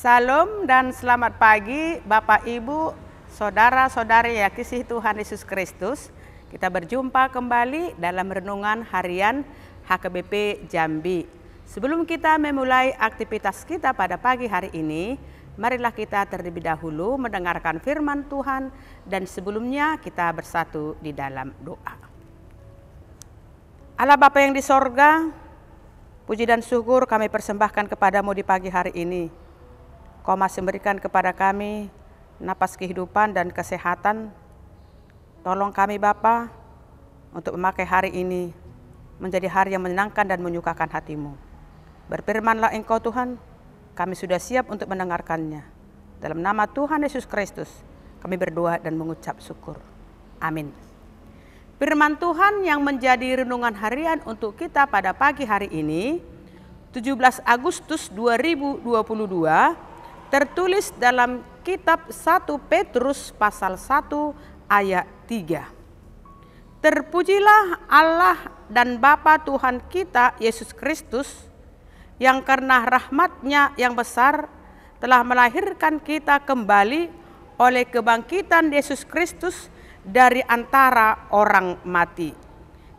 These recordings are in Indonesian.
Salam dan selamat pagi Bapak Ibu, Saudara-saudari yang kasih Tuhan Yesus Kristus. Kita berjumpa kembali dalam renungan harian HKBP Jambi. Sebelum kita memulai aktivitas kita pada pagi hari ini, marilah kita terlebih dahulu mendengarkan firman Tuhan dan sebelumnya kita bersatu di dalam doa. Allah Bapa yang di sorga, puji dan syukur kami persembahkan kepadamu di pagi hari ini. Kau masih memberikan kepada kami napas kehidupan dan kesehatan. Tolong kami Bapa untuk memakai hari ini menjadi hari yang menyenangkan dan menyukakan hatimu. Berfirmanlah Engkau Tuhan, kami sudah siap untuk mendengarkannya. Dalam nama Tuhan Yesus Kristus kami berdoa dan mengucap syukur. Amin. Firman Tuhan yang menjadi renungan harian untuk kita pada pagi hari ini, 17 Agustus 2022, tertulis dalam kitab 1 Petrus pasal 1 ayat 3. Terpujilah Allah dan Bapa Tuhan kita Yesus Kristus, yang karena rahmat-Nya yang besar telah melahirkan kita kembali oleh kebangkitan Yesus Kristus dari antara orang mati,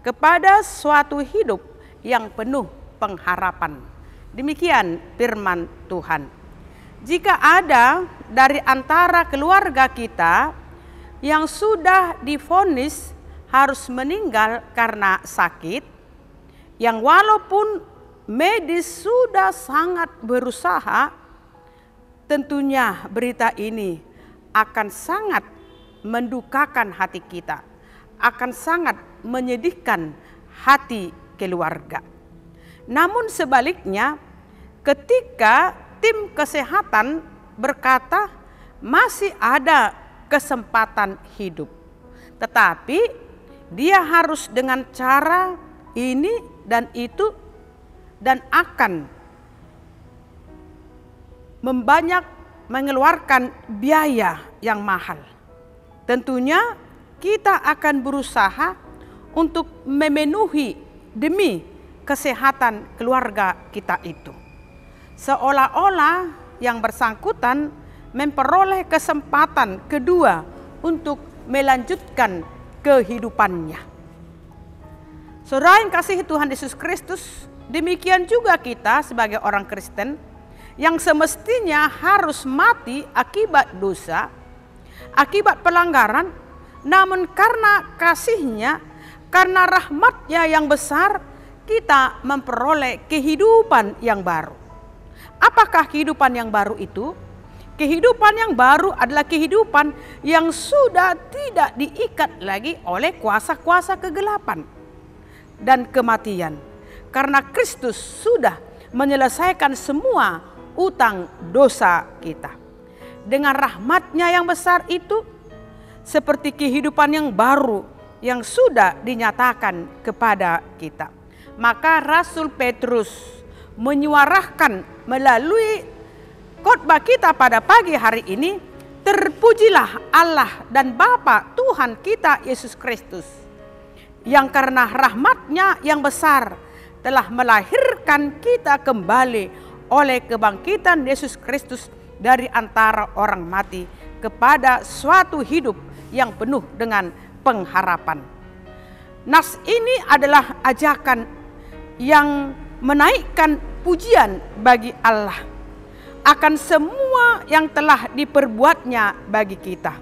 kepada suatu hidup yang penuh pengharapan. Demikian firman Tuhan. Jika ada dari antara keluarga kita yang sudah divonis harus meninggal karena sakit, yang walaupun medis sudah sangat berusaha, tentunya berita ini akan sangat mendukakan hati kita, akan sangat menyedihkan hati keluarga. Namun sebaliknya, ketika tim kesehatan berkata masih ada kesempatan hidup, tetapi dia harus dengan cara ini dan itu dan akan mengeluarkan biaya yang mahal. Tentunya kita akan berusaha untuk memenuhi demi kesehatan keluarga kita itu. Seolah-olah yang bersangkutan memperoleh kesempatan kedua untuk melanjutkan kehidupannya. Saudara yang kasih Tuhan Yesus Kristus, demikian juga kita sebagai orang Kristen yang semestinya harus mati akibat dosa, akibat pelanggaran, namun karena kasih-Nya, karena rahmat-Nya yang besar, kita memperoleh kehidupan yang baru. Apakah kehidupan yang baru itu? Kehidupan yang baru adalah kehidupan yang sudah tidak diikat lagi oleh kuasa-kuasa kegelapan dan kematian. Karena Kristus sudah menyelesaikan semua utang dosa kita. Dengan rahmat-Nya yang besar itu, seperti kehidupan yang baru yang sudah dinyatakan kepada kita. Maka Rasul Petrus menyuarakan melalui khotbah kita pada pagi hari ini, terpujilah Allah dan Bapa Tuhan kita Yesus Kristus, yang karena rahmat-Nya yang besar telah melahirkan kita kembali oleh kebangkitan Yesus Kristus dari antara orang mati kepada suatu hidup yang penuh dengan pengharapan. Nas ini adalah ajakan yang menaikkan pujian bagi Allah akan semua yang telah diperbuatnya bagi kita.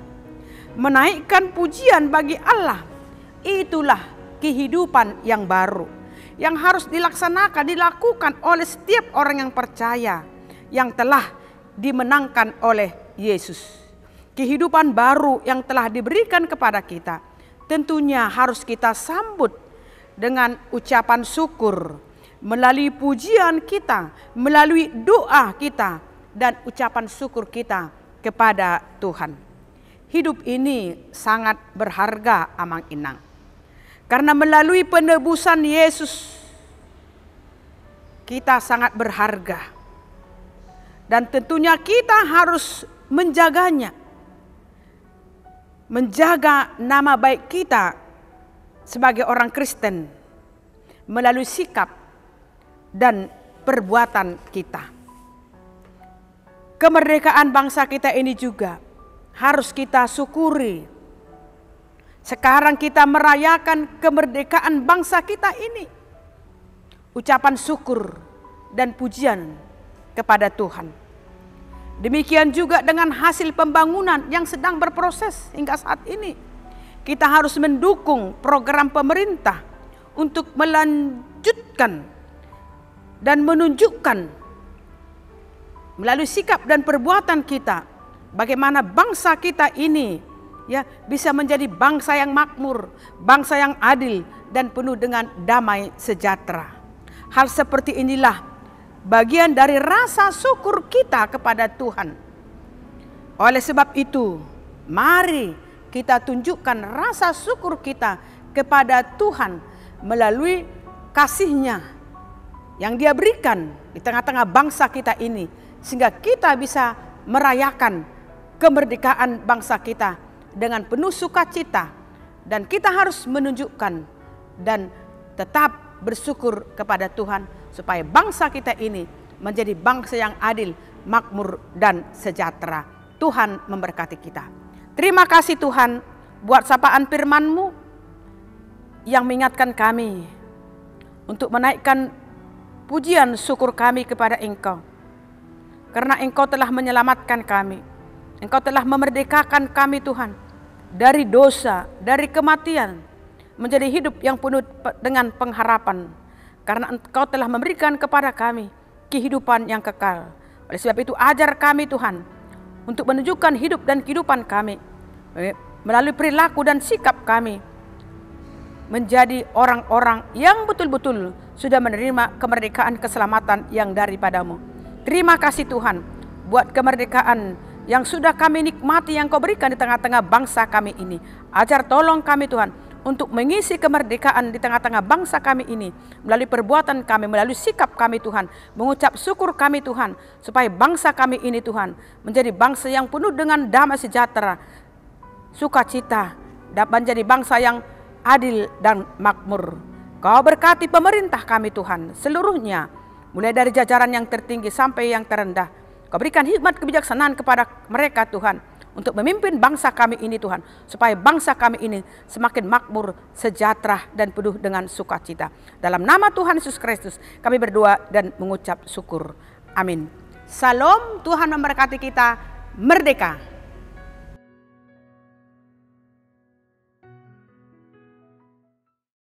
Menaikkan pujian bagi Allah, itulah kehidupan yang baru yang harus dilakukan oleh setiap orang yang percaya yang telah dimenangkan oleh Yesus. Kehidupan baru yang telah diberikan kepada kita tentunya harus kita sambut dengan ucapan syukur, melalui pujian kita, melalui doa kita, dan ucapan syukur kita kepada Tuhan. Hidup ini sangat berharga, Amang Inang. Karena melalui penebusan Yesus, kita sangat berharga. Dan tentunya kita harus menjaganya. Menjaga nama baik kita sebagai orang Kristen melalui sikap dan perbuatan kita. Kemerdekaan bangsa kita ini juga harus kita syukuri. Sekarang kita merayakan kemerdekaan bangsa kita ini. Ucapan syukur dan pujian kepada Tuhan. Demikian juga dengan hasil pembangunan yang sedang berproses hingga saat ini. Kita harus mendukung program pemerintah untuk melanjutkan dan menunjukkan melalui sikap dan perbuatan kita bagaimana bangsa kita ini bisa menjadi bangsa yang makmur, bangsa yang adil dan penuh dengan damai sejahtera. Hal seperti inilah bagian dari rasa syukur kita kepada Tuhan. Oleh sebab itu, mari kita tunjukkan rasa syukur kita kepada Tuhan melalui kasih-Nya yang Dia berikan di tengah-tengah bangsa kita ini, sehingga kita bisa merayakan kemerdekaan bangsa kita dengan penuh sukacita. Dan kita harus menunjukkan dan tetap bersyukur kepada Tuhan supaya bangsa kita ini menjadi bangsa yang adil, makmur, dan sejahtera. Tuhan memberkati kita. Terima kasih Tuhan buat sapaan firman-Mu yang mengingatkan kami untuk menaikkan pujian syukur kami kepada Engkau. Karena Engkau telah menyelamatkan kami. Engkau telah memerdekakan kami Tuhan dari dosa, dari kematian, menjadi hidup yang penuh dengan pengharapan. Karena Engkau telah memberikan kepada kami kehidupan yang kekal. Oleh sebab itu ajar kami Tuhan untuk menunjukkan hidup dan kehidupan kami melalui perilaku dan sikap kami menjadi orang-orang yang betul-betul sudah menerima kemerdekaan keselamatan yang daripada-Mu. Terima kasih Tuhan buat kemerdekaan yang sudah kami nikmati yang Kau berikan di tengah-tengah bangsa kami ini. Ajar tolong kami Tuhan untuk mengisi kemerdekaan di tengah-tengah bangsa kami ini melalui perbuatan kami, melalui sikap kami Tuhan, mengucap syukur kami Tuhan, supaya bangsa kami ini Tuhan menjadi bangsa yang penuh dengan damai sejahtera, sukacita, dan menjadi bangsa yang adil dan makmur. Kau berkati pemerintah kami Tuhan seluruhnya, mulai dari jajaran yang tertinggi sampai yang terendah. Kau berikan hikmat kebijaksanaan kepada mereka Tuhan, untuk memimpin bangsa kami ini Tuhan, supaya bangsa kami ini semakin makmur, sejahtera, dan penuh dengan sukacita. Dalam nama Tuhan Yesus Kristus kami berdoa dan mengucap syukur. Amin. Salam, Tuhan memberkati kita. Merdeka!